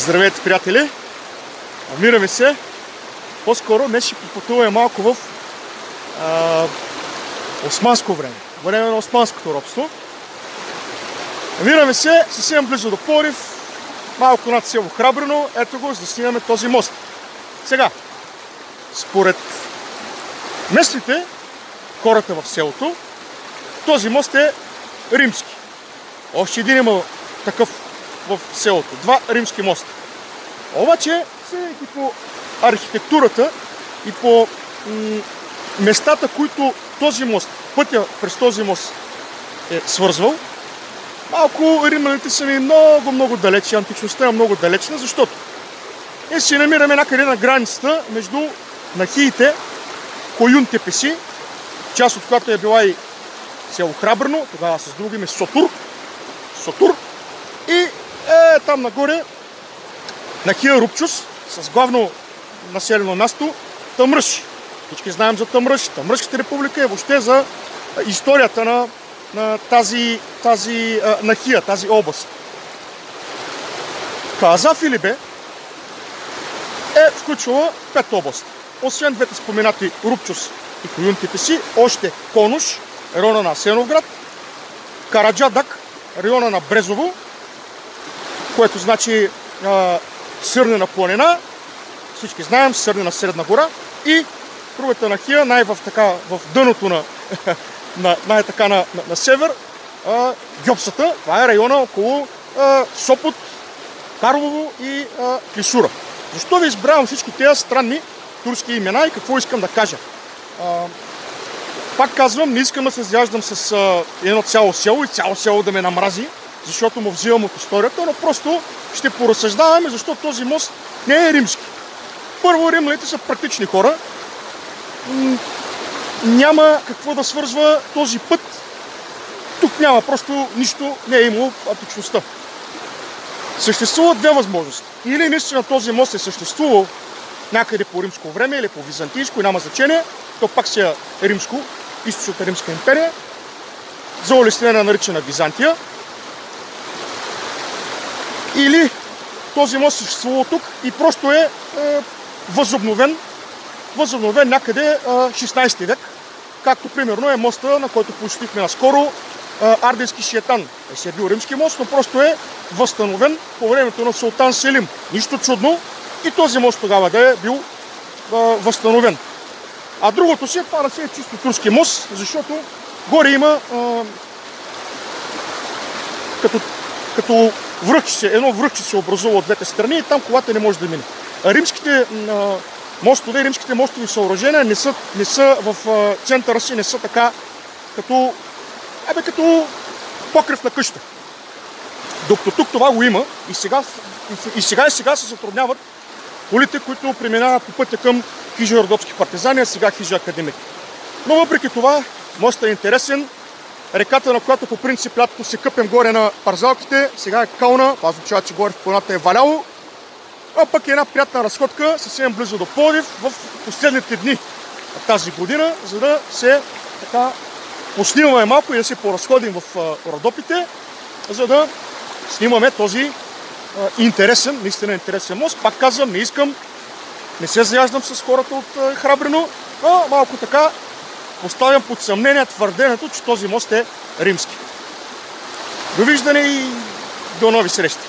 Здравейте, приятели! Намираме се. По-скоро днес ще попътуваме малко в османско време. Време на османското робство. Намираме се съвсем близо до Пловдив, малко над село Храбрино. Ето го, за да снимаме този мост. Сега, според местните, хората в селото, този мост е римски. Още един има такъв в селото. Два римски моста. Обаче, съдейки по архитектурата и по местата, които този мост, пътя през този мост е свързвал, малко римляните са ми много далече, античността е много далечна, защото ние се намираме някъде на границата между нахиите, Коюн Тепеси, част от която е била и село Храбрино, тогава с друго име Сотур, и там нагоре нахия Рупчус с главно населено място Тъмръш. Всички знаем за Тъмръш. Тъмръшката република е въобще за историята на тази нахия, тази област. Каза Филибе е включвала 5 области. Освен двете споменати Рупчус и Коюн Тепеси, още Конуш, района на Асеновград, Караджадак, района на Брезово, което значи Сърнена планина, всички знаем, Сърнена Средна гора, и другата нахия, в дъното на север, Гьопсата, това е района около Сопот, Карлово и Клисура. Защо ви избравям всички тези странни турски имена и какво искам да кажа? Пак казвам, не искам да се заяждам с едно цяло село и цяло село да ме намрази, защото му взимам от историята, но просто ще поразсъждаваме, защото този мост не е римски. Първо, римляните са практични хора. Няма какво да свързва този път. Тук няма просто нищо, не е имало античността. Съществуват две възможности. Или наистина този мост е съществувал някъде по римско време или по византийско, няма значение, то пак си е римско, източната римска империя, за улеснение наричана Византия. Или този мост съществува тук и просто е възобновен някъде 16 век, както примерно е моста, на който посетихме наскоро, Ардейски Шиетан. Е бил римски мост, но просто е възстановен по времето на Султан Селим. Нищо чудно и този мост тогава да е бил възстановен. А другото си, това да си е чисто турски мост, защото горе има като връхче, едно връхче се образува от двете страни и там колата не може да мине. Римските мостови съоръжения не са в центъра си, не са така като покрив на къща. Докато тук това го има и сега се затрудняват колите, които преминават по пътя към хижа Родопски партизани, а сега хижа Академик. Но въпреки това, мостът е интересен. Реката, на която по принцип лятото се къпем горе на парзалките, сега е кална, това означава, че горе в планината е валяло. А пък е една приятна разходка съвсем близо до Пловдив в последните дни на тази година, за да се поснимаме малко и да се поразходим в Родопите, за да снимаме този наистина интересен мост. Пак казвам, не се заяждам с хората от Храбрино, а малко така поставям под съмнение твърдението, че този мост е римски. Довиждане и до нови срещи!